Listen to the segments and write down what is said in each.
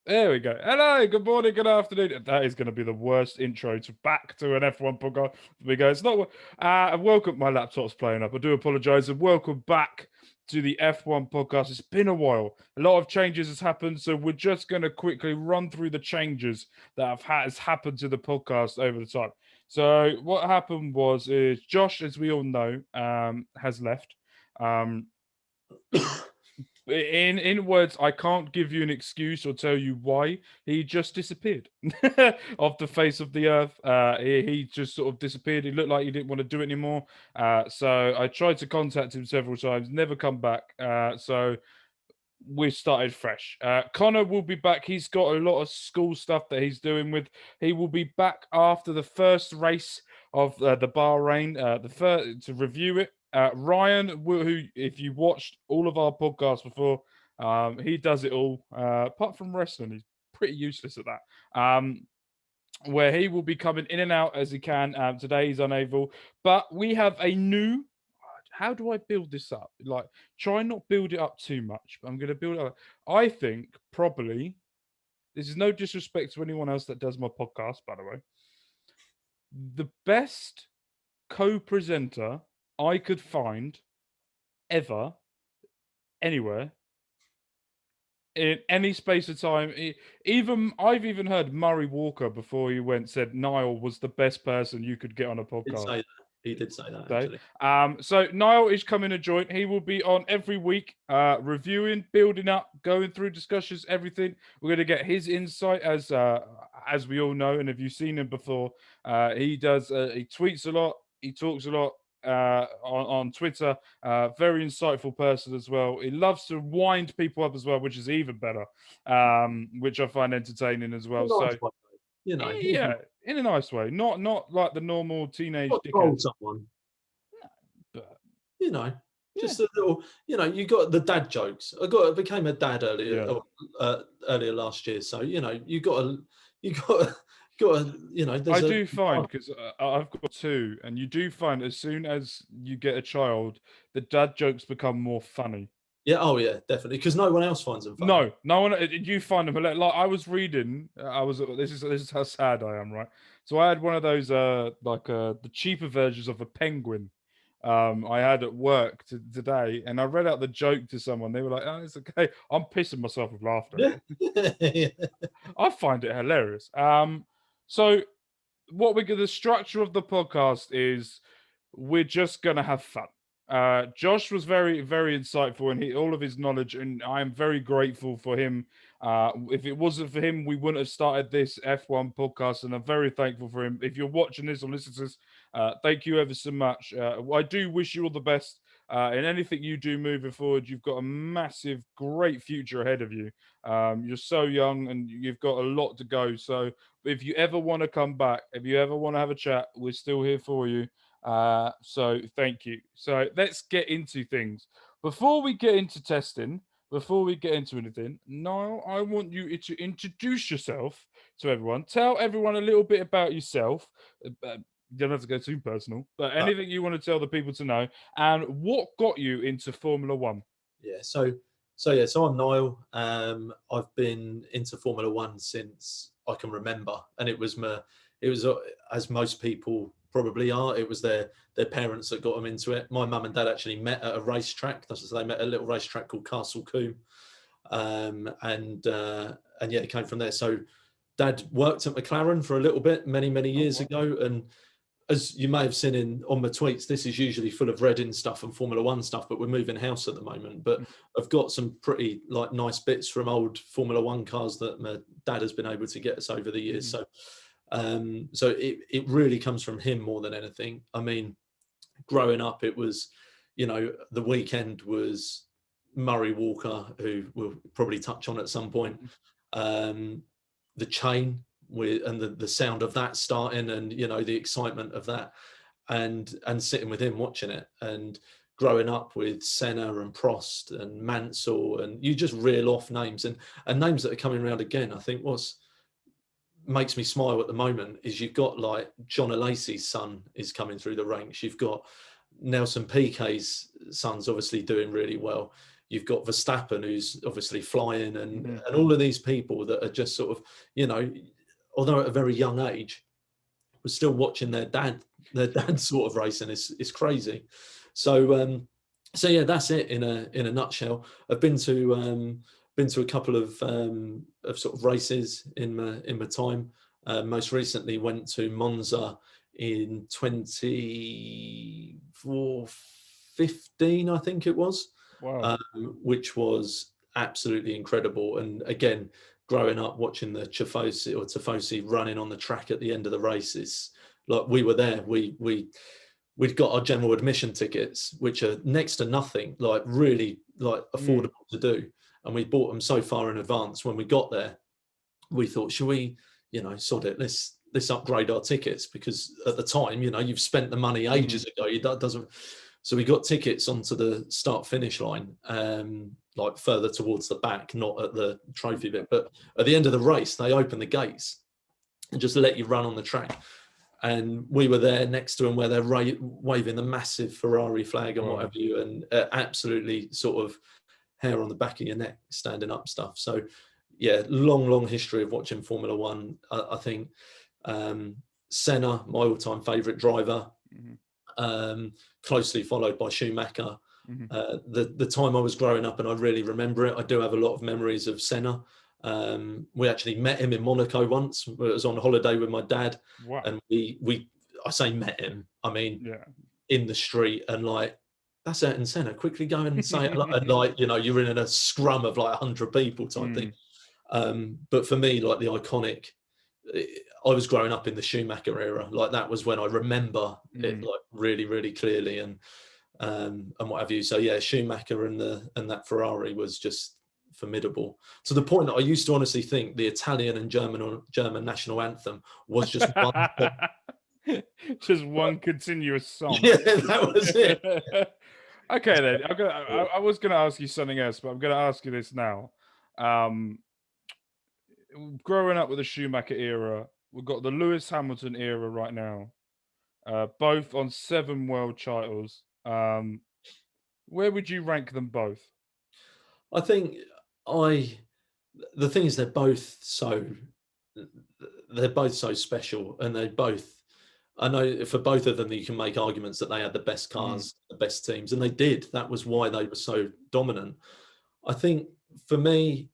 There we go. Hello, good morning, good afternoon. That is going to be the worst intro to back to an F1 podcast. We go. It's not. Welcome. My laptop's playing up. I do apologise, and welcome back to the F1 podcast. It's been a while. A lot of changes has happened, so we're just going to quickly run through the changes that has happened to the podcast over the time. So what happened is Josh, as we all know, has left. Um, in words, I can't give you an excuse or tell you why. He just disappeared off the face of the earth. He just sort of disappeared. He looked like he didn't want to do it anymore. So I tried to contact him several times, never come back. So we started fresh. Connor will be back. He's got a lot of school stuff that he's doing with. He will be back after the first race of the Bahrain, the first to review it. Ryan, who, if you watched all of our podcasts before, he does it all. Apart from wrestling, he's pretty useless at that. Where he will be coming in and out as he can. Today he's unable, but we have a new. How do I build this up? Like, try not build it up too much. But I'm going to build it up. I think probably. This is no disrespect to anyone else that does my podcast, by the way. The best co-presenter I could find ever, anywhere, in any space of time. I've even heard Murray Walker before he went said Niall was the best person you could get on a podcast. He did say that actually. So Niall is coming to join. He will be on every week, reviewing, building up, going through discussions, everything. We're going to get his insight as we all know, and if you've seen him before, he tweets a lot, he talks a lot. On Twitter, very insightful person as well. He loves to wind people up as well, which is even better, which I find entertaining as well. Nice So, way, yeah, in a nice way, not like the normal teenage not dickhead. Someone, But just a little. You got the dad jokes. I became a dad earlier last year, so you got to. I do find, because I've got two, and you do find as soon as you get a child, the dad jokes become more funny. Yeah, oh yeah, definitely, because no one else finds them funny. No one. You find them like I was reading. This is how sad I am, right? So I had one of those the cheaper versions of a penguin. I had at work today, and I read out the joke to someone. They were like, "Oh, it's okay." I'm pissing myself with laughter. Yeah. I find it hilarious. So the structure of the podcast is we're just gonna have fun. Josh was very, very insightful, and all of his knowledge, and I am very grateful for him. If it wasn't for him, we wouldn't have started this F1 podcast, and I'm very thankful for him. If you're watching this or listening to this, thank you ever so much. I do wish you all the best in anything you do moving forward. You've got a massive, great future ahead of you. You're so young, and you've got a lot to go. So if you ever want to come back, if you ever want to have a chat, we're still here for you. So thank you. So let's get into things. Before we get into testing, before we get into anything, Niall, I want you to introduce yourself to everyone. Tell everyone a little bit about yourself. You don't have to go too personal, but anything you want to tell the people to know, and what got you into Formula One. Yeah. So I'm Niall. I've been into Formula One since I can remember, and it was as most people probably are. It was their parents that got them into it. My mum and dad actually met at a racetrack. They met at a little racetrack called Castle Combe, and it came from there. So dad worked at McLaren for a little bit many years ago, and as you may have seen on my tweets, this is usually full of Reading stuff and Formula One stuff, but we're moving house at the moment. But I've got some pretty nice bits from old Formula One cars that my dad has been able to get us over the years. So it really comes from him more than anything. I mean, growing up, it was, the weekend was Murray Walker, who we'll probably touch on at some point. The chain and the sound of that starting, and the excitement of that, and sitting with him watching it, and growing up with Senna and Prost and Mansell, and you just reel off names and names that are coming around again. I think what's makes me smile at the moment is you've got like John Alesi's son is coming through the ranks. You've got Nelson Piquet's son's obviously doing really well. You've got Verstappen, who's obviously flying, Mm-hmm. and all of these people that are just sort of, you know, although at a very young age, we're still watching their dad sort of racing. It's crazy. So so yeah, that's it in a nutshell. I've been to a couple of sort of races in my time. Most recently went to Monza in 2015, I think it was. Wow. Which was absolutely incredible. And again, growing up watching the Tifosi running on the track at the end of the races, like we were there, we'd got our general admission tickets, which are next to nothing, like really like affordable to do. And we bought them so far in advance. When we got there, we thought, should we, sod it, let's upgrade our tickets, because at the time, you've spent the money ages ago. That doesn't. So we got tickets onto the start finish line, like further towards the back, not at the trophy bit. But at the end of the race, they open the gates and just let you run on the track. And we were there next to them where they're waving the massive Ferrari flag and what have you, and absolutely sort of hair on the back of your neck standing up stuff. So yeah, long history of watching Formula One. I think Senna, my all-time favourite driver, closely followed by Schumacher. The time I was growing up, and I really remember it, I do have a lot of memories of Senna. We actually met him in Monaco once. I was on holiday with my dad. Wow. And I say met him, I mean, Yeah. in the street, and like, that's Ayrton Senna, quickly go and say it. And like, you're in a scrum of like 100 people type thing. But for me, like the iconic, I was growing up in the Schumacher era. Like that was when I remember it like really clearly, and what have you. So yeah, Schumacher and that Ferrari was just formidable, to the point that I used to honestly think the Italian and German national anthem was just one song. Just one continuous song. Yeah, that was it. Okay, then I was gonna ask you something else, but I'm gonna ask you this now. Growing up with the Schumacher era, we've got the Lewis Hamilton era right now, both on 7 world titles. Where would you rank them both? I think the thing is they're both so special, and I know for both of them you can make arguments that they had the best cars, the best teams, and they did. That was why they were so dominant. I think for me,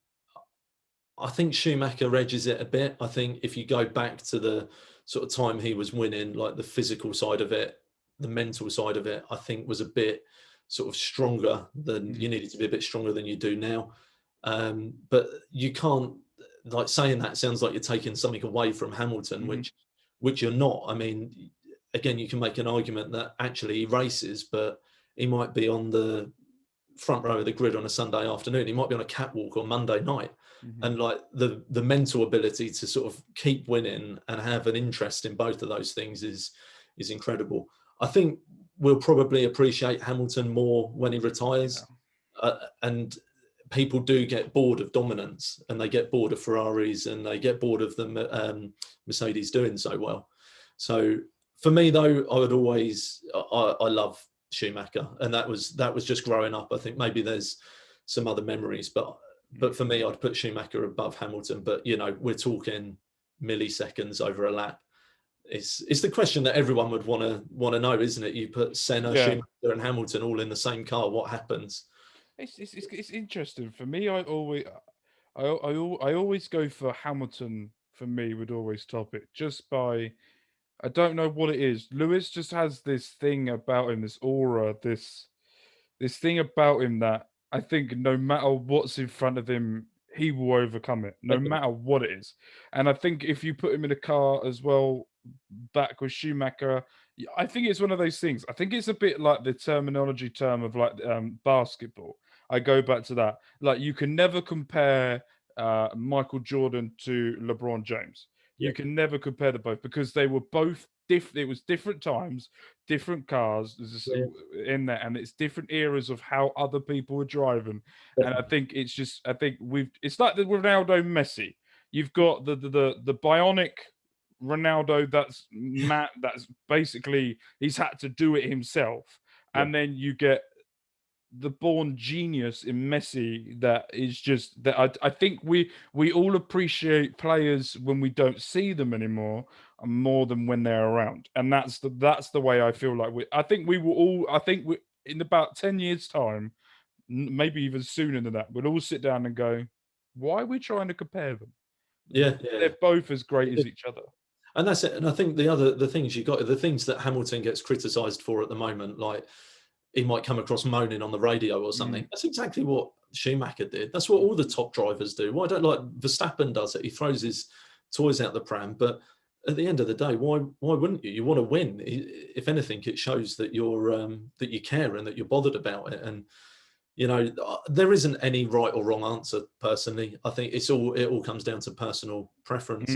I think Schumacher edges it a bit. I think if you go back to the sort of time he was winning, like the physical side of it, the mental side of it, I think was a bit sort of stronger than you needed to be, a bit stronger than you do now. But you can't, like, saying that sounds like you're taking something away from Hamilton, which you're not. I mean, again, you can make an argument that actually he races, but he might be on the front row of the grid on a Sunday afternoon. He might be on a catwalk on Monday night. And like the mental ability to sort of keep winning and have an interest in both of those things is incredible. I think we'll probably appreciate Hamilton more when he retires. And people do get bored of dominance, and they get bored of Ferraris, and they get bored of the Mercedes doing so well. So for me, though, I would always, I love Schumacher, and that was just growing up. I think maybe there's some other memories, but for me, I'd put Schumacher above Hamilton. But we're talking milliseconds over a lap. It's the question that everyone would want to know, isn't it? You put Senna, Schumacher, and Hamilton all in the same car. What happens? It's interesting for me. I always go for Hamilton. For me, would always top it, just by, I don't know what it is. Lewis just has this thing about him, this aura, this thing about him that I think no matter what's in front of him, he will overcome it, no matter what it is. And I think if you put him in a car as well, back with Schumacher, I think it's one of those things. I think it's a bit like the terminology term of like basketball. I go back to that. Like, you can never compare Michael Jordan to LeBron James. You can never compare the both, because they were both different. It was different times, different cars in there, and it's different eras of how other people were driving. And I think it's just, it's like the Ronaldo Messi. You've got the bionic Ronaldo that's that's basically, he's had to do it himself. And then you get the born genius in Messi that is just that I think we all appreciate players when we don't see them anymore more than when they're around, and that's the way I feel like I think we will all I think we in about 10 years time, maybe even sooner than that, we'll all sit down and go, why are we trying to compare them? Yeah, yeah. They're both as great as each other. And that's it. And I think the things you got, the things that Hamilton gets criticised for at the moment, like he might come across moaning on the radio or something. That's exactly what Schumacher did. That's what all the top drivers do. Why don't like Verstappen does it? He throws his toys out the pram. But at the end of the day, why wouldn't you? You want to win. If anything, it shows that you're that you care and that you're bothered about it. And you know, there isn't any right or wrong answer. Personally, I think it all comes down to personal preference.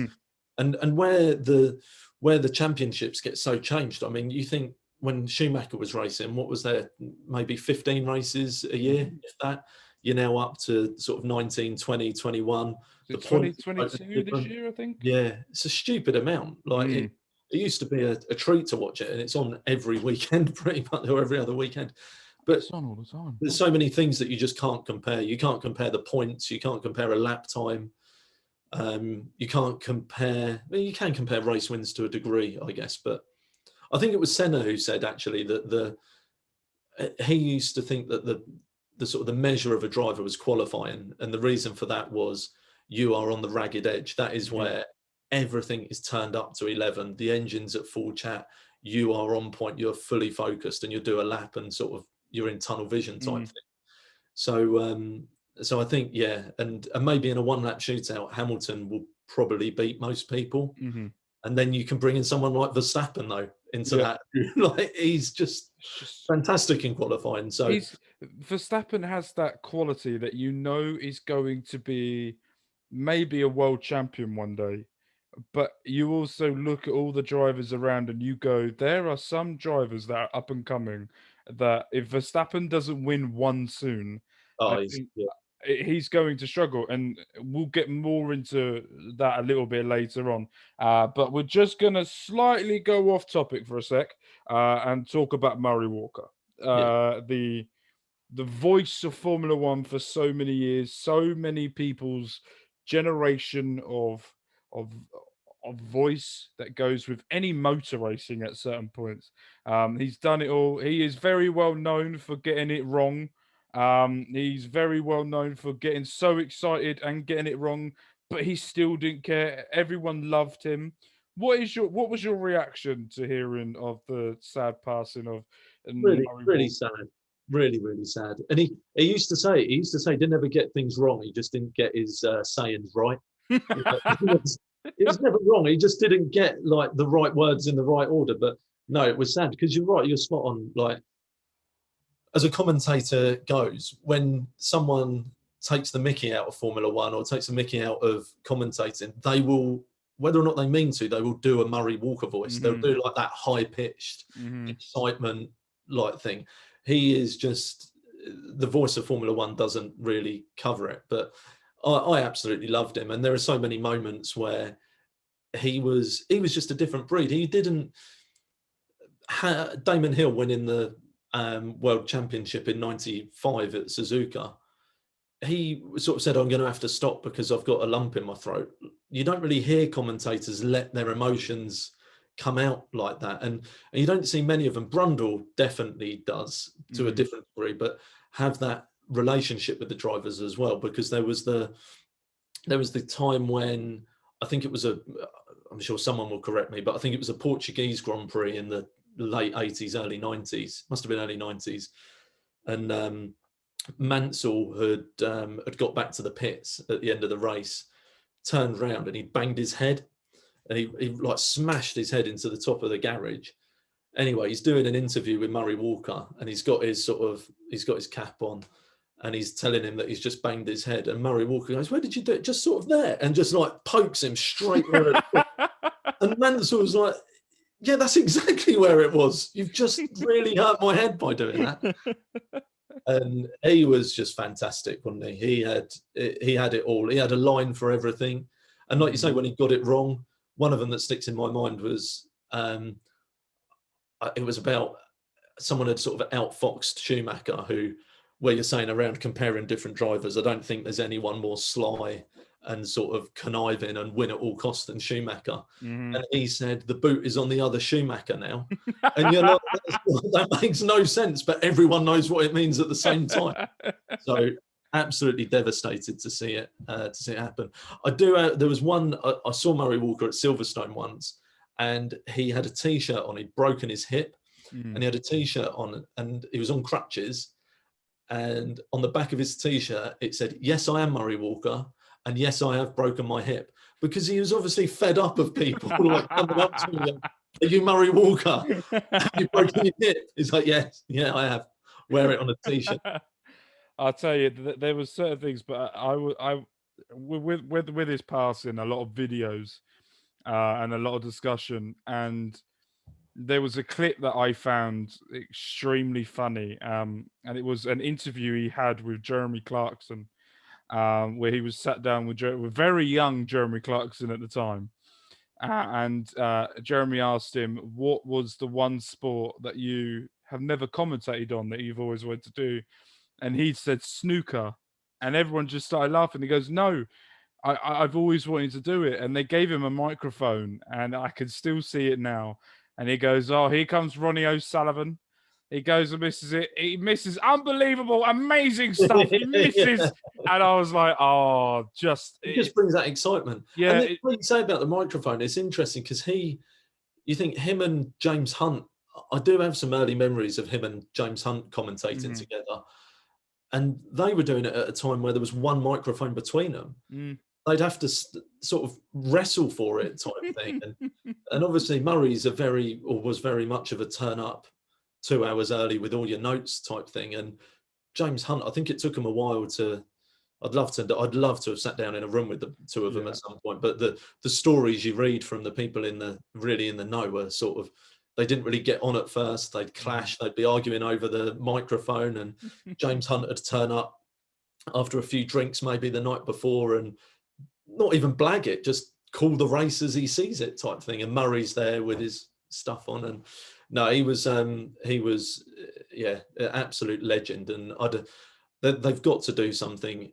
And where the championships get so changed. I mean, you think when Schumacher was racing, what was there? Maybe 15 races a year, if that. You're now up to sort of 19, 20, 21. The 2022 this year, I think. Yeah, it's a stupid amount. Like it used to be a treat to watch it, and it's on every weekend, pretty much, or every other weekend. But it's on all the time. There's so many things that you just can't compare. You can't compare the points. You can't compare a lap time. You can't compare. Well, you can compare race wins to a degree, I guess. But I think it was Senna who said actually that he used to think that the sort of the measure of a driver was qualifying, and the reason for that was you are on the ragged edge. That is where everything is turned up to 11. The engine's at full chat. You are on point. You're fully focused, and you do a lap, and sort of you're in tunnel vision type thing. So I think, yeah, and maybe in a one-lap shootout, Hamilton will probably beat most people. And then you can bring in someone like Verstappen, though, into that. Like, he's just fantastic in qualifying. So Verstappen has that quality that you know is going to be maybe a world champion one day. But you also look at all the drivers around and you go, there are some drivers that are up and coming that if Verstappen doesn't win one soon, I think he's going to struggle. And we'll get more into that a little bit later on. But we're just going to slightly go off topic for a sec and talk about Murray Walker. The voice of Formula One for so many years, so many people's generation of voice that goes with any motor racing at certain points. He's done it all. He is very well known for getting it wrong. He's very well known for getting so excited and getting it wrong, but he still didn't care. Everyone loved him. What was your reaction to hearing of the sad passing of really sad? Really, really sad. And he used to say he didn't ever get things wrong. He just didn't get his sayings right. It was never wrong. He just didn't get like the right words in the right order. But no, it was sad because you're right. You're spot on. Like as a commentator goes, when someone takes the mickey out of Formula One or takes the mickey out of commentating, they will, whether or not they mean to, they will do a Murray Walker voice. They'll do like that high-pitched excitement like thing. He is just, the voice of Formula One doesn't really cover it, but I absolutely loved him. And there are so many moments where he was just a different breed. He didn't, Damon Hill winning the World Championship in '95 at Suzuka, he sort of said, I'm going to have to stop because I've got a lump in my throat. You don't really hear commentators let their emotions come out like that. And you don't see many of them. Brundle definitely does to a different degree, but have that relationship with the drivers as well, because there was the time when I think it was I'm sure someone will correct me, but I think it was a Portuguese Grand Prix in the late 80s, early 90s, must have been early 90s. And Mansell had got back to the pits at the end of the race, turned round and he banged his head and he like smashed his head into the top of the garage. Anyway, he's doing an interview with Murray Walker and he's got his cap on and he's telling him that he's just banged his head. And Murray Walker goes, where did you do it? Just sort of there. And just like pokes him straight where it was. And Mansell was like, yeah, that's exactly where it was. You've just really hurt my head by doing that. And he was just fantastic, wasn't he? He had it all. He had a line for everything. And like you say, when he got it wrong, one of them that sticks in my mind was it was about someone had sort of outfoxed Schumacher, who where you're saying around comparing different drivers, I don't think there's anyone more sly and sort of conniving and win at all costs than Schumacher. Mhm. And he said the boot is on the other Schumacher now, and you're like, that makes no sense, but everyone knows what it means at the same time. So absolutely devastated to see it happen. I do. There was one. I saw Murray Walker at Silverstone once, and he had a T-shirt on. He'd broken his hip, and he had a T-shirt on, and he was on crutches. And on the back of his T-shirt, it said, "Yes, I am Murray Walker, and yes, I have broken my hip." Because he was obviously fed up of people like coming up to him. Are you Murray Walker? Have you broken your hip? He's like, yes, yeah, I have. Wear it on a T-shirt. I'll tell you, there was certain things, but with his passing, a lot of videos and a lot of discussion, and there was a clip that I found extremely funny, and it was an interview he had with Jeremy Clarkson, where he was sat down with very young Jeremy Clarkson at the time, and Jeremy asked him, "What was the one sport that you have never commentated on that you've always wanted to do?" And he said snooker, and everyone just started laughing. He goes, "No, I've always wanted to do it." And they gave him a microphone, and I can still see it now. And he goes, "Oh, here comes Ronnie O'Sullivan." He goes and misses it. He misses unbelievable, amazing stuff. He misses, and I was like, "Oh, it just brings that excitement." Yeah. And what you say about the microphone, it's interesting because you think him and James Hunt. I do have some early memories of him and James Hunt commentating together. And they were doing it at a time where there was one microphone between them. They'd have to sort of wrestle for it, type of thing. And obviously, Murray's was very much of a turn up 2 hours early with all your notes type thing. And James Hunt, I think it took him a while to. I'd love to have sat down in a room with the two of them at some point. But the stories you read from the people really in the know were sort of. They didn't really get on at first. They'd clash. They'd be arguing over the microphone, and James Hunt would turn up after a few drinks, maybe the night before, and not even blag it, just call the race as he sees it, type thing. And Murray's there with his stuff on, and no, he was an absolute legend. And they've got to do something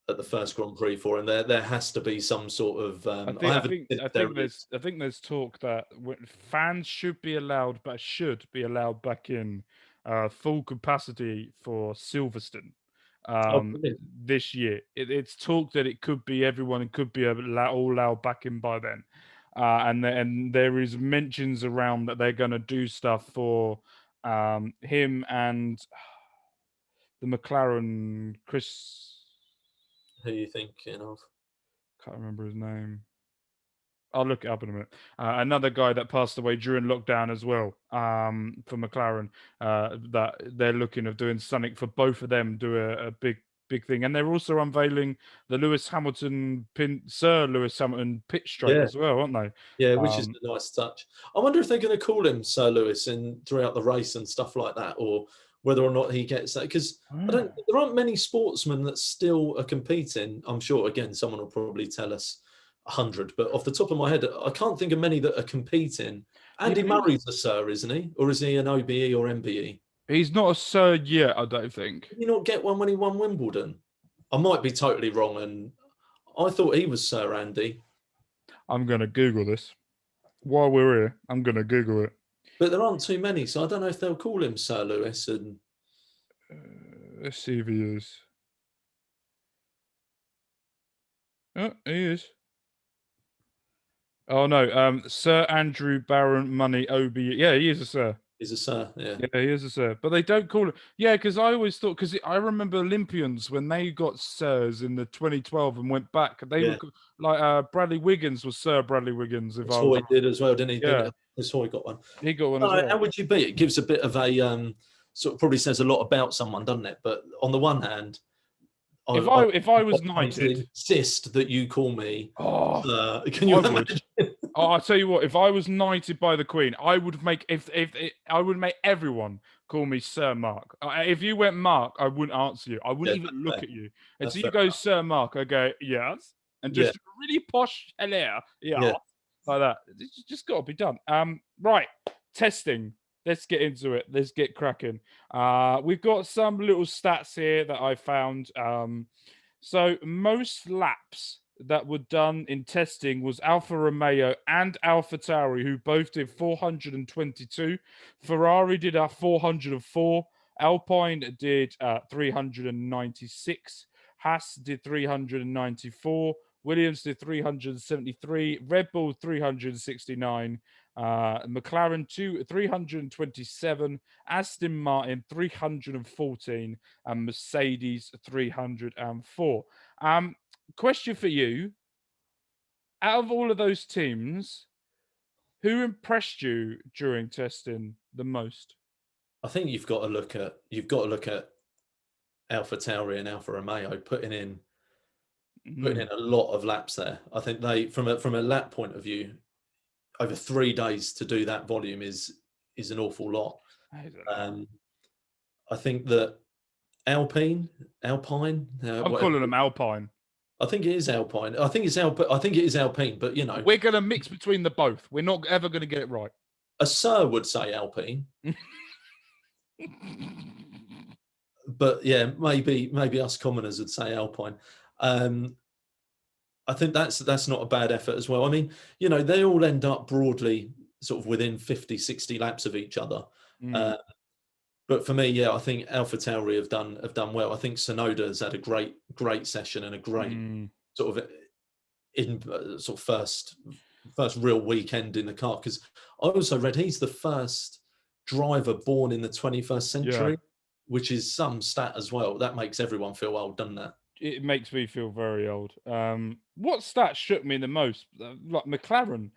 at the first Grand Prix for him. There has to be some sort of. I think there's talk that fans should be allowed back in full capacity for Silverstone this year. It's talk that it could be everyone, it could be all allowed back in by then. And there is mentions around that they're going to do stuff for him and the McLaren Chris. Who are you thinking of? Can't remember his name. I'll look it up in a minute. Another guy that passed away during lockdown as well, for McLaren, that they're looking of doing something for both of them, do a big thing. And they're also unveiling the Sir Lewis Hamilton pit straight as well, aren't they? Yeah, which is a nice touch. I wonder if they're going to call him Sir Lewis throughout the race and stuff like that, or whether or not he gets that. Because there aren't many sportsmen that still are competing. I'm sure, again, someone will probably tell us 100, but off the top of my head, I can't think of many that are competing. Andy Murray's a Sir, isn't he? Or is he an OBE or MBE? He's not a Sir yet, I don't think. Did he not get one when he won Wimbledon? I might be totally wrong, and I thought he was Sir Andy. I'm going to Google this. While we're here, I'm going to Google it. But there aren't too many, so I don't know if they'll call him Sir Lewis. And let's see if he is. Oh, he is. Oh no, Sir Andrew Barron Money OBE. Yeah, he is a Sir. He's a Sir, yeah. Yeah, he is a Sir. But they don't call it. Yeah, because I always thought, because I remember Olympians when they got Sirs in the 2012 and went back, they were like Bradley Wiggins was Sir Bradley Wiggins. That's what he did as well, didn't he? Yeah. That's how he got one. He got one as well. How would you be? It gives a bit of a sort of probably says a lot about someone, doesn't it? But on the one hand, if I was knighted, insist that you call me. Oh, can you imagine? I'll tell you what. If I was knighted by the Queen, I would make I would make everyone call me Sir Mark. If you went Mark, I wouldn't answer you. I wouldn't even look at you. And so you go Sir Mark, I go yes, and just really posh hello, like that. It's just got to be done. Right, testing. let's get into it. Let's get cracking. We've got some little stats here that I found. So most laps that were done in testing was Alfa Romeo and Alfa Tauri, who both did 422. Ferrari did 404. Alpine did 396. Haas did 394. Williams did 373. Red Bull 369. McLaren 327. Aston Martin 314. And Mercedes 304. Question for you: out of all of those teams, who impressed you during testing the most? I think you've got to look at Alpha Tauri and Alfa Romeo putting in a lot of laps there. I think they, from a lap point of view, over 3 days to do that volume is an awful lot. I think that Alpine. I'm calling them Alpine. I think it is Alpine. I think it is Alpine. But you know, we're going to mix between the both. We're not ever going to get it right. A sir would say Alpine. But yeah, maybe us commoners would say Alpine. I think that's not a bad effort as well. I mean, you know, they all end up broadly sort of within 50, 60 laps of each other. But for me, yeah, I think AlphaTauri have done well. I think Sonoda's had a great session and a great sort of first real weekend in the car. Because I also read he's the first driver born in the 21st century, which is some stat as well. That makes everyone feel old, doesn't it? It makes me feel very old. What stat shook me the most? Like McLaren,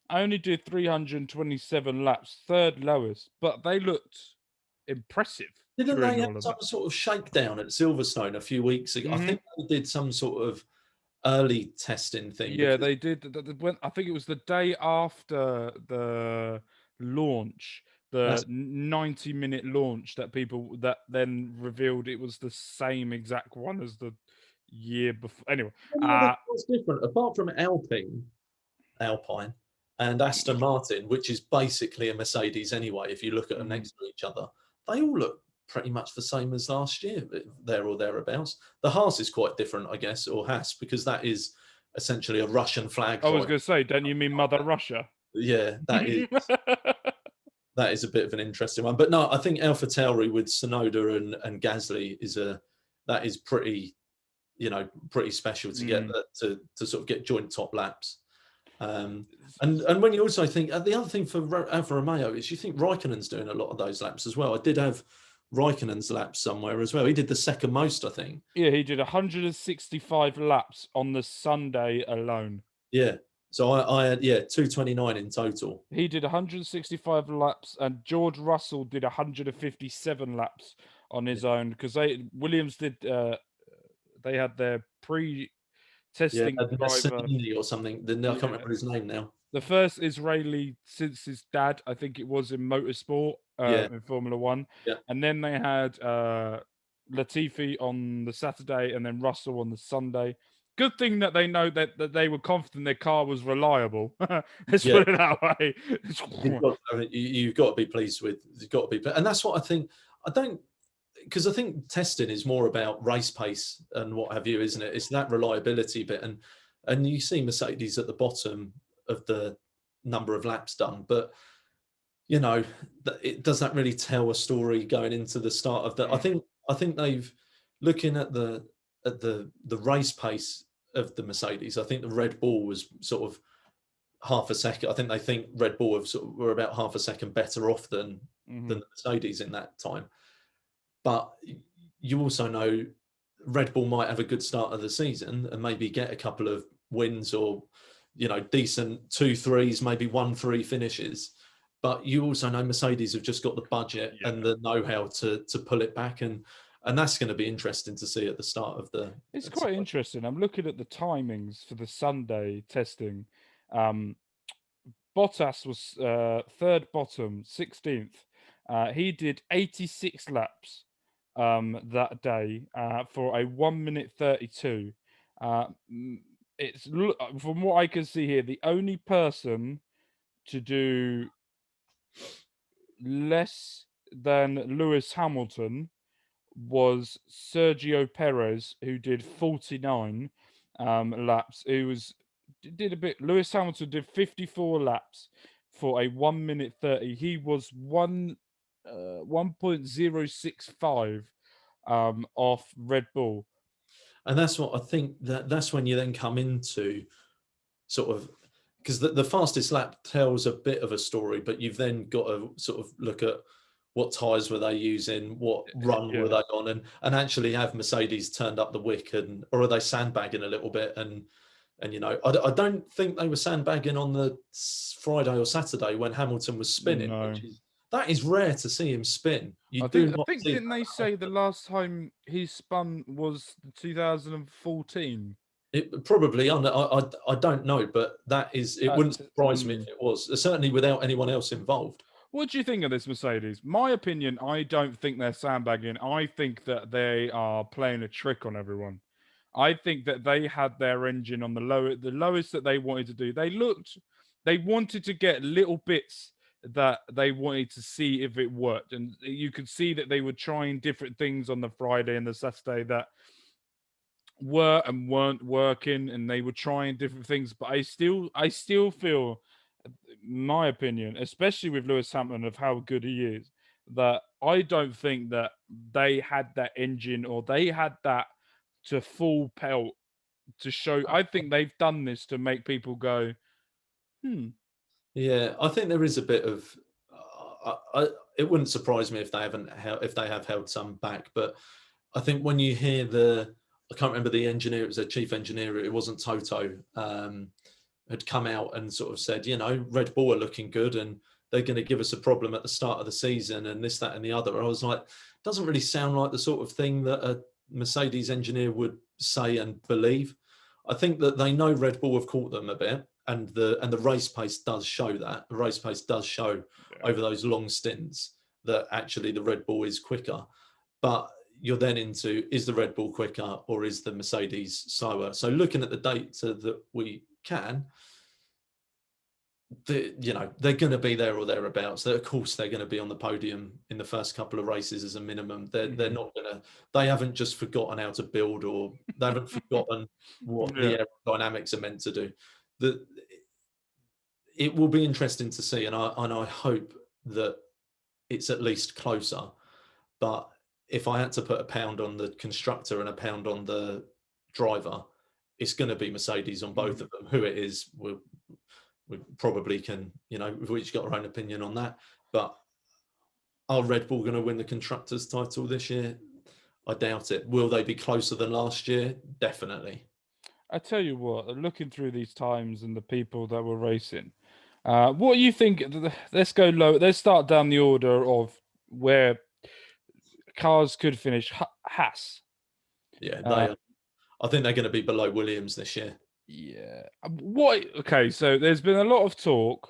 I only did 327 laps, third lowest, but they looked impressive. Didn't they have some sort of shakedown at Silverstone a few weeks ago? I think they did some sort of early testing thing. Yeah, they did. I think it was the day after the launch, the 90-minute launch, that then revealed it was the same exact one as the year before. Anyway, what's different apart from Alpine, and Aston Martin, which is basically a Mercedes anyway. If you look at them next to each other, they all look pretty much the same as last year, there or thereabouts. The Haas is quite different, I guess, or Haas, because that is essentially a Russian flag. I was going to say, don't you mean Mother Russia? Yeah, that is that is a bit of an interesting one. But no, I think AlphaTauri with Tsunoda and Gasly is pretty, you know, pretty special to get that to sort of get joint top laps. And when you also think the other thing for Alfa Romeo is you think Raikkonen's doing a lot of those laps as well. I did have Raikkonen's laps somewhere as well. He did the second most, I think. Yeah, he did 165 laps on the Sunday alone. Yeah. So I had 229 in total. He did 165 laps, and George Russell did 157 laps on his own, because Williams did. They had their pre-testing driver or something. I can't remember his name now. The first Israeli since his dad, I think it was, in motorsport, in Formula One. Yeah. And then they had Latifi on the Saturday, and then Russell on the Sunday. Good thing that they know that they were confident their car was reliable. Let's put it that way. You've got to be pleased with. You've got to be, and that's what I think. Because I think testing is more about race pace and what have you, isn't it? It's that reliability bit, and you see Mercedes at the bottom of the number of laps done, but you know, it does that really tell a story going into the start of the. I think they've looking at the race pace of the Mercedes. I think the Red Bull was sort of half a second. I think Red Bull were about half a second better off than the Mercedes in that time. But you also know Red Bull might have a good start of the season and maybe get a couple of wins or, you know, decent 2-3s, maybe 1-3 finishes. But you also know Mercedes have just got the budget and the know-how to pull it back, and that's going to be interesting to see at the start of the. It's quite interesting. I'm looking at the timings for the Sunday testing. Bottas was third bottom, 16th. He did 86 laps that day for a 1:32. It's, from what I can see here, the only person to do less than Lewis Hamilton was Sergio Perez, who did 49 laps. Did a bit. Lewis Hamilton did 54 laps for a 1 minute 30. He was 1.065 off Red Bull. And that's what I think, that's when you then come into sort of, because the fastest lap tells a bit of a story, but you've then got to sort of look at what tyres were they using, what run were they on, and actually have Mercedes turned up the wick, or are they sandbagging a little bit? And you know, I don't think they were sandbagging on the Friday or Saturday when Hamilton was spinning. No. That is rare to see him spin. I think didn't they say the last time he spun was 2014? It probably, I don't know, but it wouldn't surprise me if it was, certainly without anyone else involved. What do you think of this Mercedes? My opinion, I don't think they're sandbagging. I think that they are playing a trick on everyone. I think that they had their engine on the lowest that they wanted to do. They wanted to get little bits that they wanted to see if it worked. And you could see that they were trying different things on the Friday and the Saturday that were and weren't working, and they were trying different things. But I still feel, my opinion, especially with Lewis Hamilton, of how good he is, that I don't think that they had that engine or they had that to full pelt to show. I think they've done this to make people go, Yeah, I think there is a bit of. It wouldn't surprise me if they have held some back, but I think when you hear I can't remember the engineer. It was a chief engineer. It wasn't Toto. Had come out and sort of said, you know, Red Bull are looking good and they're going to give us a problem at the start of the season and this, that, and the other. I was like, doesn't really sound like the sort of thing that a Mercedes engineer would say and believe. I think that they know Red Bull have caught them a bit, and the race pace does show that. The race pace does show over those long stints that actually the Red Bull is quicker. But you're then into, is the Red Bull quicker or is the Mercedes slower? So looking at the data that we can, they're going to be there or thereabouts. Of course, they're going to be on the podium in the first couple of races as a minimum. They're not going to. They haven't just forgotten how to build, or they haven't forgotten what the aerodynamics are meant to do. It will be interesting to see, and I hope that it's at least closer. But if I had to put a pound on the constructor and a pound on the driver, it's going to be Mercedes on both of them. Who it is, we probably can, we've each got our own opinion on that. But are Red Bull going to win the constructors title this year? I doubt it. Will they be closer than last year? Definitely. I tell you what, looking through these times and the people that were racing, what do you think? Let's go low. Let's start down the order of where cars could finish. Haas. Yeah, they are. I think they're going to be below Williams this year. Yeah. What? Okay, so there's been a lot of talk,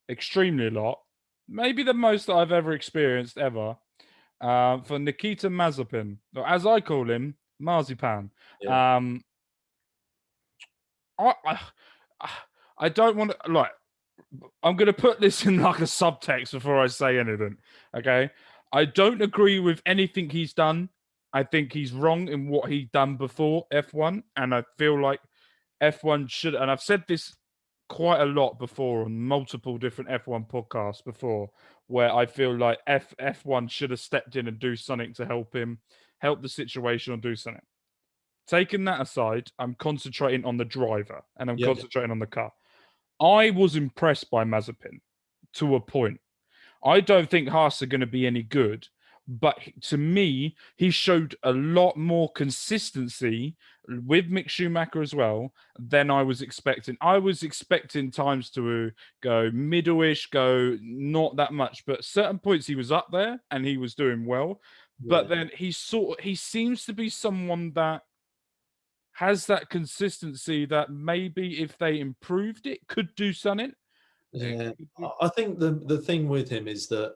extremely a lot, maybe the most that I've ever experienced ever, for Nikita Mazepin, or as I call him, Marzipan. Yeah. I don't want to, like, I'm going to put this in like a subtext before I say anything, okay? I don't agree with anything he's done. I think he's wrong in what he's done before F1, and I feel like F1 should, and I've said this quite a lot before on multiple different F1 podcasts before, where I feel like F1 should have stepped in and do something to help the situation, or do something. Taking that aside, I'm concentrating on the driver and I'm concentrating on the car. I was impressed by Mazepin to a point. I don't think Haas are going to be any good, but to me, he showed a lot more consistency with Mick Schumacher as well than I was expecting. I was expecting times to go middle-ish, go not that much, but certain points he was up there and he was doing well. Yeah. But then he seems to be someone that has that consistency that maybe if they improved it, could do something. Yeah, I think the thing with him is that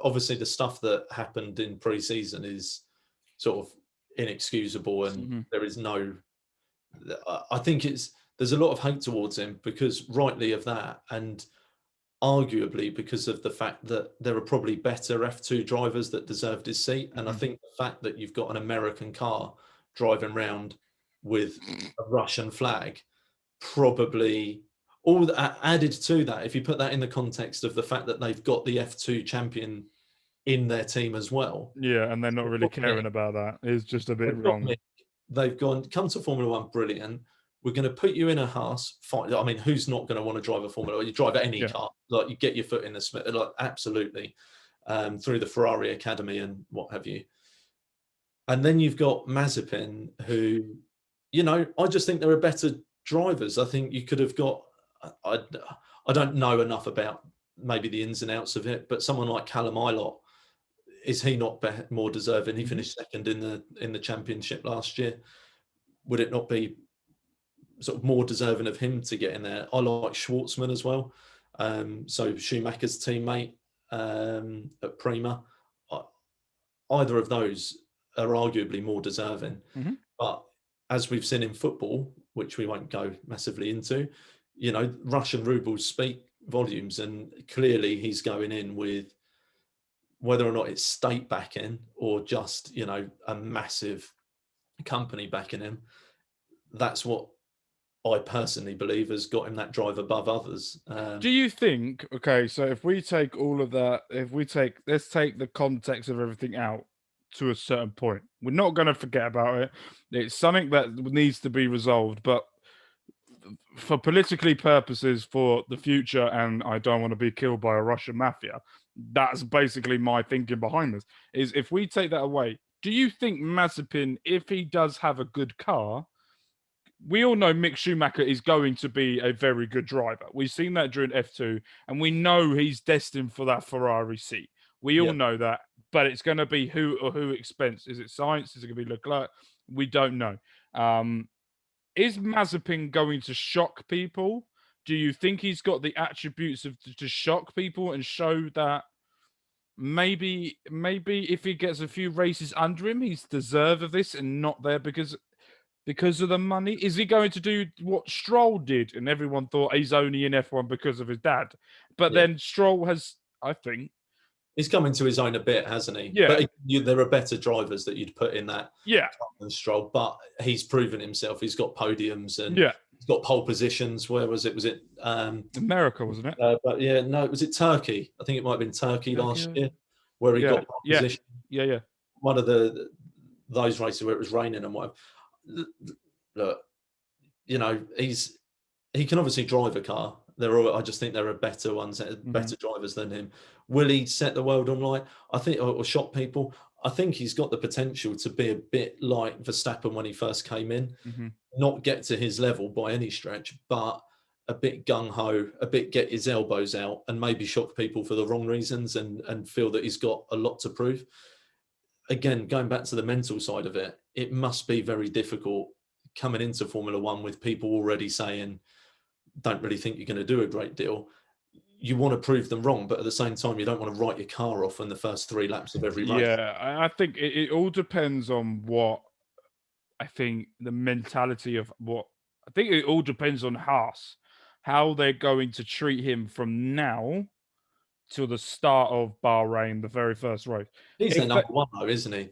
obviously the stuff that happened in pre-season is sort of inexcusable, and there is no. I think there's a lot of hate towards him because rightly of that, and arguably because of the fact that there are probably better F2 drivers that deserved his seat. And I think the fact that you've got an American car driving around with a Russian flag, probably all that added to that, if you put that in the context of the fact that they've got the F2 champion in their team as well. Yeah, and they're not really caring about that. It's just a bit wrong. They've gone, come to Formula One, brilliant. We're going to put you in a Haas. Fine. I mean, who's not going to want to drive a Formula One? You drive any car, like you get your foot in the Smith, like absolutely, through the Ferrari Academy and what have you. And then you've got Mazepin, who, you know, I just think there are better drivers. I think you could have got. I don't know enough about maybe the ins and outs of it, but someone like Callum Ilott, is he not more deserving? He finished second in the championship last year. Would it not be sort of more deserving of him to get in there? I like Schwartzman as well. So Schumacher's teammate at Prima. Either of those are arguably more deserving. But as we've seen in football, which we won't go massively into, you know, Russian rubles speak volumes, and clearly he's going in with, whether or not it's state backing or just, you know, a massive company backing him, that's what I personally believe has got him that drive above others. Do you think, okay, so if we take all of that, let's take the context of everything out to a certain point. We're not going to forget about it. It's something that needs to be resolved, but for politically purposes for the future, and I don't want to be killed by a Russian mafia, that's basically my thinking behind this, is if we take that away, do you think Mazepin, if he does have a good car, we all know Mick Schumacher is going to be a very good driver. We've seen that during F2, and we know he's destined for that Ferrari seat. We all know that, but it's going to be who expense. Is it Sainz? Is it going to be Leclerc? We don't know. Is Mazepin going to shock people? Do you think he's got the attributes to shock people and show that maybe if he gets a few races under him, he's deserved of this and not there because of the money? Is he going to do what Stroll did? And everyone thought he's only in F1 because of his dad. But then Stroll has, I think, he's come into his own a bit, hasn't he? Yeah. But there are better drivers that you'd put in that than Stroll, but he's proven himself. He's got podiums and he's got pole positions. Where was it? Was it America, wasn't it? But yeah, no, was it Turkey? I think it might have been Turkey last year where he got pole position. Yeah. One of those races where it was raining and whatever. Look, you know, he can obviously drive a car. I just think there are better ones, better drivers than him. Will he set the world on light? I think, or shock people? I think he's got the potential to be a bit like Verstappen when he first came in. Not get to his level by any stretch, but a bit gung-ho, a bit get his elbows out and maybe shock people for the wrong reasons and feel that he's got a lot to prove. Again, going back to the mental side of it, it must be very difficult coming into Formula One with people already saying, don't really think you're going to do a great deal. You want to prove them wrong, but at the same time, you don't want to write your car off in the first 3 laps of every race. Yeah, I think it all depends on what, I think the mentality of what, I think it all depends on Haas, how they're going to treat him from now till the start of Bahrain, the very first race. He's the number one, though, isn't he?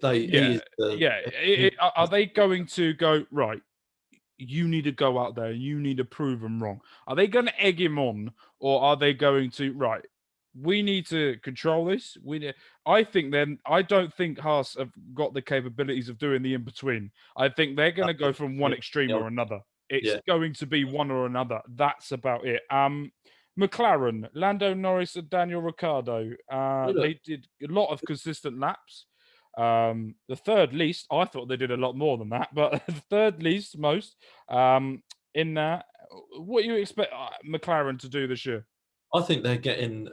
Are they going to go, right, you need to go out there, you need to prove them wrong? Are they going to egg him on, or are they going to, right, we need to control this? I don't think Haas have got the capabilities of doing the in-between. I think they're going to go from one extreme or another. It's going to be one or another. That's about it. McLaren, Lando Norris and Daniel Ricciardo, they did a lot of consistent laps. The third least, I thought they did a lot more than that, but the third least most in that. What do you expect McLaren to do this year? I think they're getting.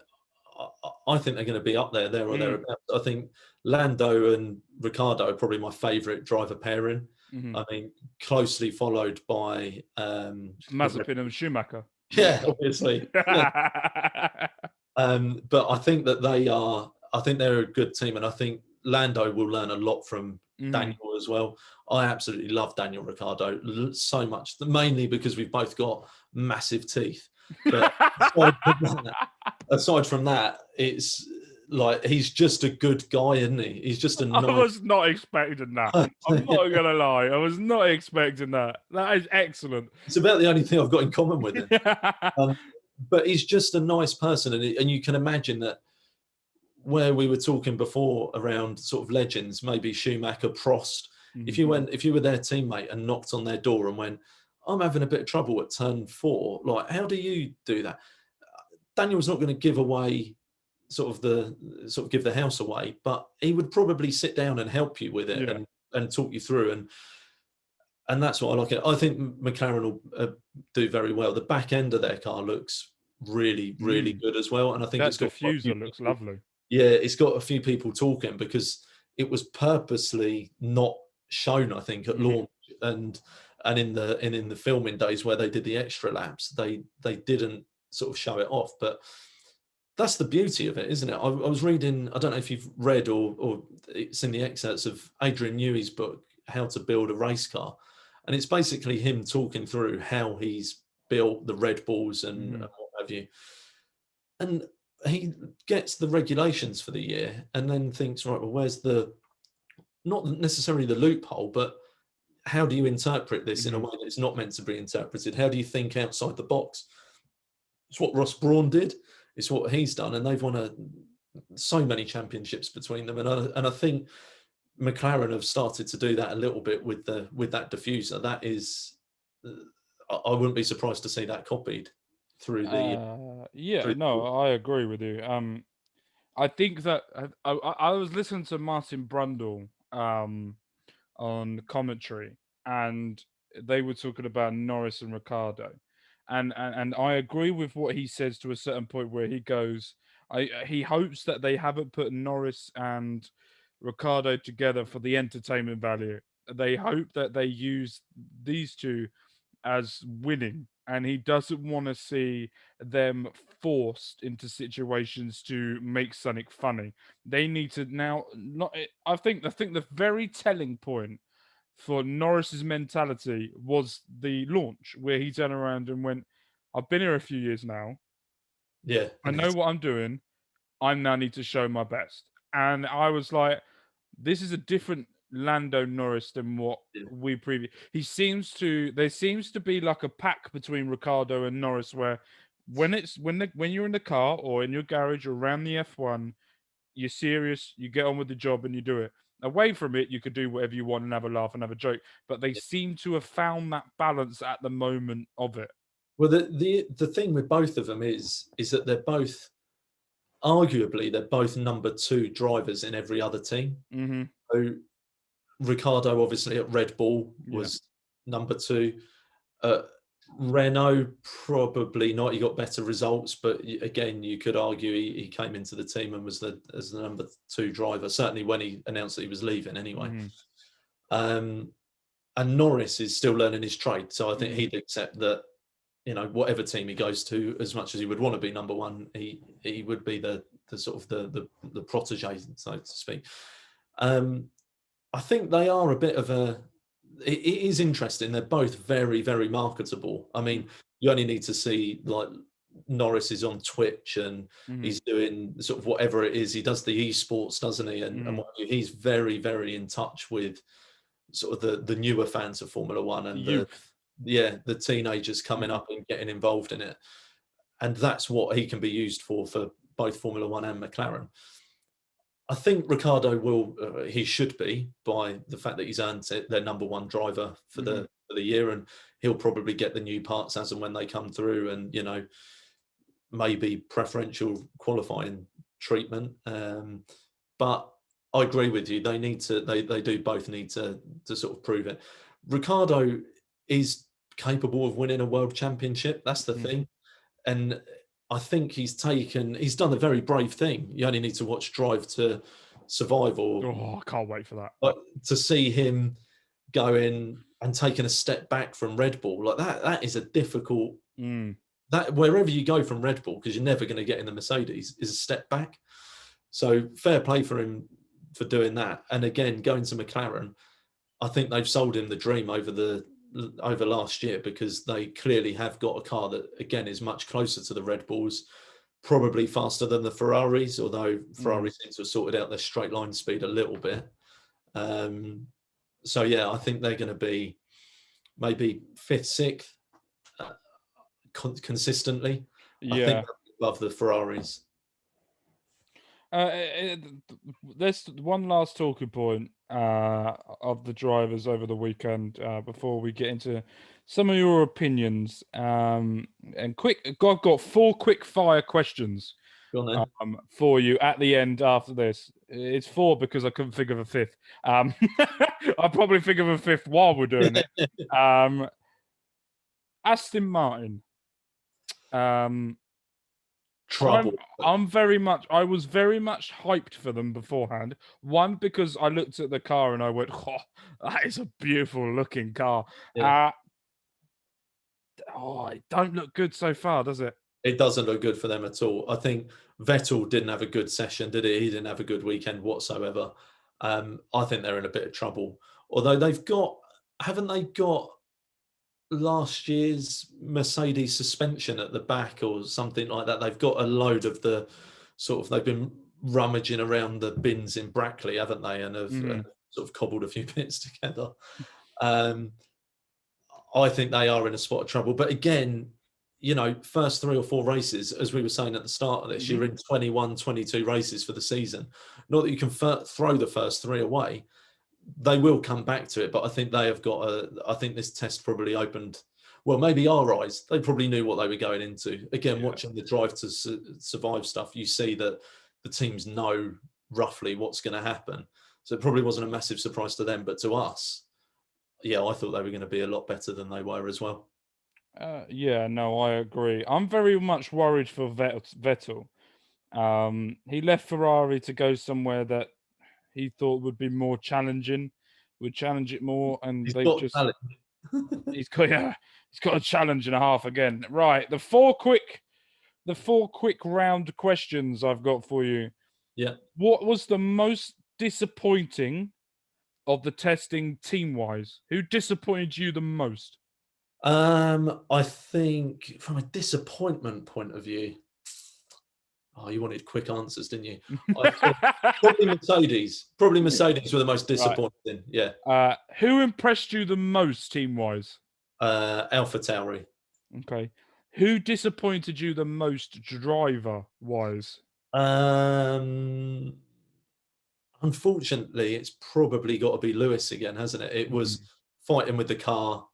I think they're going to be up there or thereabouts. I think Lando and Ricciardo are probably my favourite driver pairing. I mean, closely followed by Mazepin and Schumacher. Yeah, obviously. Yeah. But I think that I think they're a good team, and I think Lando will learn a lot from Daniel as well. I absolutely love Daniel Ricciardo so much, mainly because we've both got massive teeth. But aside from that, it's like he's just a good guy, isn't he? He's just a I nice. was not expecting that. I'm not gonna lie. I was not expecting that. That is excellent. It's about the only thing I've got in common with him. But he's just a nice person, and you can imagine that where we were talking before around sort of legends, maybe Schumacher, Prost. If you were their teammate and knocked on their door and went, "I'm having a bit of trouble at turn 4," like, how do you do that? Daniel's not going to give away sort of give the house away, but he would probably sit down and help you with it and talk you through, and that's what I like. I think McLaren will do very well. The back end of their car looks really good as well, and I think that it's got diffuser looks lovely. Yeah, it's got a few people talking because it was purposely not shown, I think, at launch and in the filming days where they did the extra laps, they didn't sort of show it off. But that's the beauty of it, isn't it? I was reading, I don't know if you've read or seen the excerpts of Adrian Newey's book, How to Build a Race Car. And it's basically him talking through how he's built the Red Bulls and what have you. And he gets the regulations for the year and then thinks, right, well, where's not necessarily the loophole, but how do you interpret this in a way that it's not meant to be interpreted? How do you think outside the box? It's what Ross Brawn did. It's what he's done, and they've won so many championships between them. And I think McLaren have started to do that a little bit with that diffuser. That is, I wouldn't be surprised to see that copied through the. I agree with you. I think that I was listening to Martin Brundle on commentary, and they were talking about Norris and Ricciardo, and I agree with what he says to a certain point where he goes, he hopes that they haven't put Norris and Ricciardo together for the entertainment value. They hope that they use these two as winning, and he doesn't want to see them forced into situations to make something funny. They need to now not. I think the very telling point for Norris's mentality was the launch where he turned around and went, "I've been here a few years now. Yeah, I know what I'm doing. I now need to show my best." And I was like, "This is a different Lando Norris than what we previous." There seems to be like a pack between Ricciardo and Norris where when you're in the car or in your garage or around the F1, you're serious, you get on with the job and you do it. Away from it, you could do whatever you want and have a laugh and have a joke. But they seem to have found that balance at the moment of it. Well, the thing with both of them is that they're both, arguably, they're both number 2 drivers in every other team. So Ricciardo, obviously at Red Bull, was number 2. Renault, probably not. He got better results, but again, you could argue he came into the team and was as the number 2 driver. Certainly when he announced that he was leaving, anyway. And Norris is still learning his trade, so I think he'd accept that. Whatever team he goes to, as much as he would want to be number 1, he would be the sort of the protege, so to speak. I think they are a bit of a. It is interesting. They're both very, very marketable. I mean, you only need to see, like, Norris is on Twitch and he's doing sort of whatever it is. He does the esports, doesn't he? And he's very, very in touch with sort of the newer fans of Formula One and the teenagers coming up and getting involved in it. And that's what he can be used for both Formula One and McLaren. I think Ricciardo he should be, by the fact that he's earned their number 1 driver for the year, and he'll probably get the new parts as and when they come through, and maybe preferential qualifying treatment. But I agree with you. They need to. They do both need to sort of prove it. Ricciardo is capable of winning a world championship. That's the thing, and I think he's done a very brave thing. You only need to watch Drive to Survive, I can't wait for that. But to see him going and taking a step back from Red Bull like that is a difficult. That wherever you go from Red Bull, because you're never going to get in the Mercedes, is a step back. So fair play for him for doing that. And again, going to McLaren, I think they've sold him the dream over last year, because they clearly have got a car that, again, is much closer to the Red Bulls, probably faster than the Ferraris, although Ferrari seems to have sorted out their straight line speed a little bit. So yeah, I think they're going to be maybe 5th, 6th consistently. I think above the Ferraris. There's one last talking point of the drivers over the weekend before we get into some of your opinions. And I've got 4 quick fire questions for you at the end after this. It's 4 because I couldn't think of a 5th. I'll probably think of a 5th while we're doing it. Aston Martin. Trouble. I was very much hyped for them beforehand. One, because I looked at the car and I went, "Oh, that is a beautiful looking car." Yeah. It don't look good so far, does it? It doesn't look good for them at all. I think Vettel didn't have a good session, did he? He didn't have a good weekend whatsoever. I think they're in a bit of trouble. Although haven't they got last year's Mercedes suspension at the back or something like that? They've got a load of the they've been rummaging around the bins in Brackley, haven't they? And have sort of cobbled a few bits together. I think they are in a spot of trouble. But again, first 3 or 4 races, as we were saying at the start of this, you're in 21, 22 races for the season. Not that you can throw the first 3 away. They will come back to it, but I think they have got I think this test probably opened, well, maybe our eyes. They probably knew what they were going into. Again, watching the Drive to Survive stuff, you see that the teams know roughly what's going to happen. So it probably wasn't a massive surprise to them, but to us, yeah, I thought they were going to be a lot better than they were as well. Yeah, no, I agree. I'm very much worried for Vettel. He left Ferrari to go somewhere that he thought would be more challenging, would challenge it more, and he's got a challenge and a half again. Right, the 4 quick round questions I've got for you. Yeah. What was the most disappointing of the testing team-wise? Who disappointed you the most? I think from a disappointment point of view. Oh, you wanted quick answers, didn't you? Probably Mercedes. Probably Mercedes were the most disappointing. Right. Yeah. Who impressed you the most team-wise? AlphaTauri. Okay. Who disappointed you the most driver-wise? Unfortunately, it's probably got to be Lewis again, hasn't it? It was fighting with the car,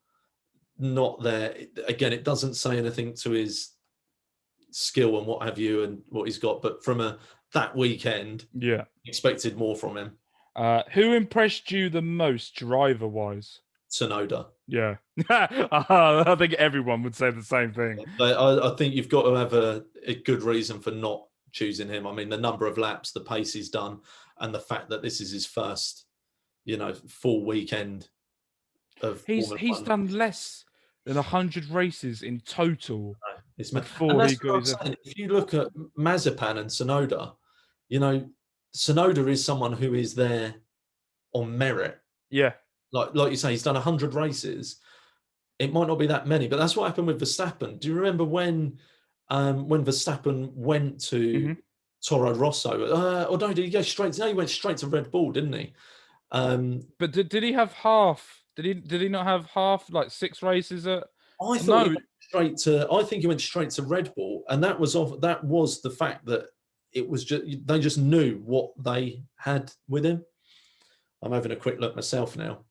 not there. Again, it doesn't say anything to his skill and what have you and what he's got, but from that weekend, expected more from him. Who impressed you the most driver wise? Tsunoda. Yeah. I think everyone would say the same thing. I think you've got to have a good reason for not choosing him. I mean, the number of laps, the pace he's done, and the fact that this is his first full weekend of he's done less than 100 races in total. If you look at Mazepin and Tsunoda, Tsunoda is someone who is there on merit. Yeah. Like you say, he's done 100 races. It might not be that many, but that's what happened with Verstappen. Do you remember when Verstappen went to Toro Rosso? Or no, did he go straight? No, he went straight to Red Bull, didn't he? But did he have half? Did he not have half, like 6 races at? I thought he went straight to. I think he went straight to Red Bull, and that was the fact that it was they just knew what they had with him. I'm having a quick look myself now.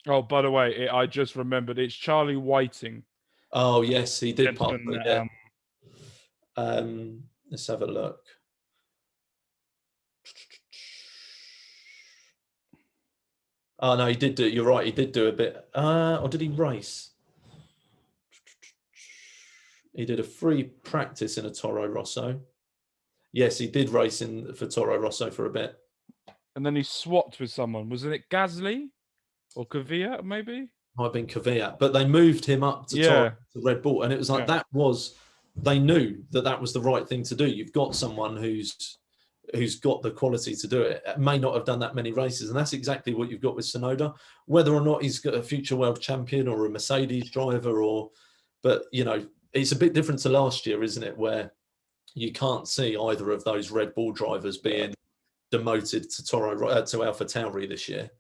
Oh, by the way, I just remembered it's Charlie Whiting. Oh yes, he did part of it. Yeah. Let's have a look. Oh no, he did do. You're right. He did do a bit. Or did he race? He did a free practice in a Toro Rosso. Yes, he did race for Toro Rosso for a bit. And then he swapped with someone. Wasn't it Gasly or Kvyat? Maybe might have been Kvyat, but they moved him up to Red Bull, and it was like they knew that was the right thing to do. You've got someone who's got the quality to do it. May not have done that many races, and that's exactly what you've got with Tsunoda. Whether or not he's got a future world champion or a Mercedes driver, but it's a bit different to last year, isn't it? Where you can't see either of those Red Bull drivers being demoted to to AlphaTauri this year.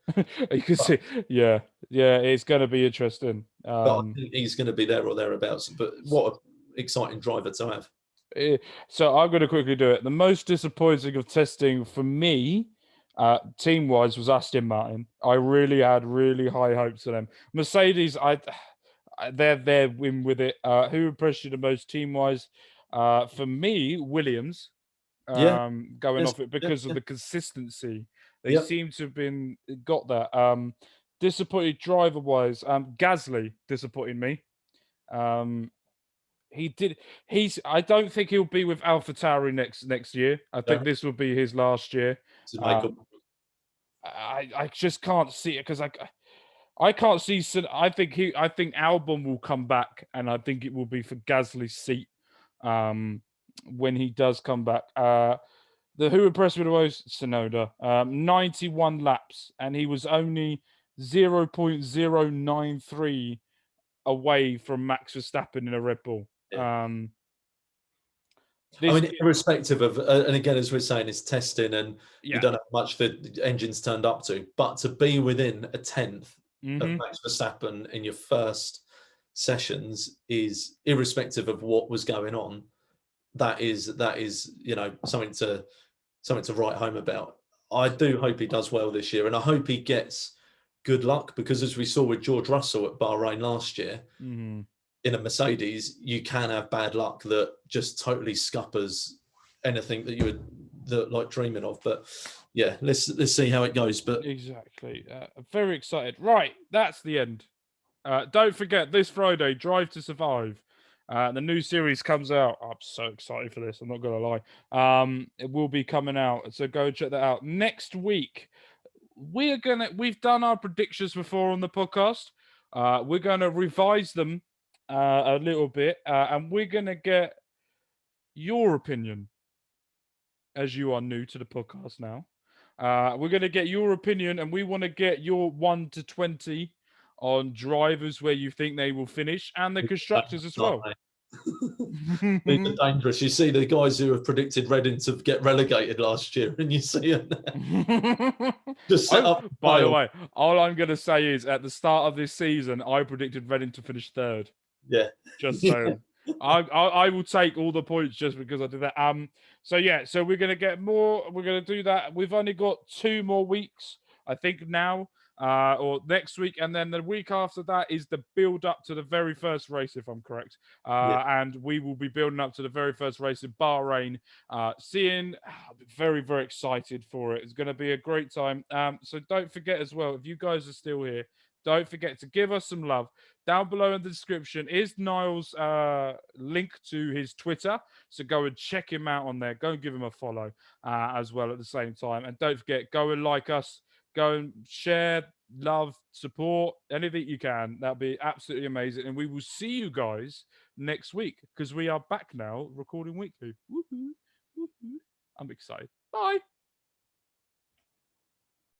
You can see, yeah, it's going to be interesting. But I think he's going to be there or thereabouts. But what an exciting driver to have. So I'm going to quickly do it. The most disappointing of testing for me, team-wise, was Aston Martin. I really had really high hopes for them. Mercedes, they're win with it. Who impressed you the most team-wise? For me, Williams. Going off it because of the consistency. They seem to have got that. Disappointed driver wise, Gasly disappointed me. I don't think he'll be with AlphaTauri next year. I think this will be his last year. I just can't see it because I can't see. I think Albon will come back, and I think it will be for Gasly's seat. When he does come back. Who impressed me the most? Tsunoda. 91 laps, and he was only 0.093 away from Max Verstappen in a Red Bull. Irrespective of, and again, as we're saying, it's testing, and you don't know how much the engine's turned up to, but to be within a tenth of Max Verstappen in your first sessions is, irrespective of what was going on, that is something to write home about. I do hope he does well this year, and I hope he gets good luck, because as we saw with George Russell at Bahrain last year, in a Mercedes, you can have bad luck that just totally scuppers anything that you would dreaming of. But yeah, let's see how it goes. But exactly, very excited. Right, that's the end. Don't forget, this Friday, Drive to Survive. The new series comes out. I'm so excited for this. I'm not gonna lie. It will be coming out, so go check that out. Next week, we've done our predictions before on the podcast. We're gonna revise them a little bit, and we're gonna get your opinion, as you are new to the podcast now. We're gonna get your opinion, and we want to get your 1 to 20 on drivers where you think they will finish, and the constructors as well. These are dangerous. You see the guys who have predicted Reading to get relegated last year, and you see them just set up. By the way, all I'm going to say is, at the start of this season, I predicted Reading to finish third. Yeah, just so I will take all the points just because I did that. So we're going to get more. We're going to do that. We've only got 2 more weeks, I think, now. Or next week, and then the week after that is the build up to the very first race, if I'm correct. And we will be building up to the very first race in Bahrain. Very, very excited for it. It's going to be a great time. So don't forget as well, if you guys are still here, don't forget to give us some love. Down below in the description is Niall's link to his Twitter. So go and check him out on there. Go and give him a follow as well at the same time. And don't forget, go and like us. Go and share, love, support, anything you can. That'll be absolutely amazing. And we will see you guys next week, because we are back now recording weekly. Woohoo! Woohoo! I'm excited. Bye.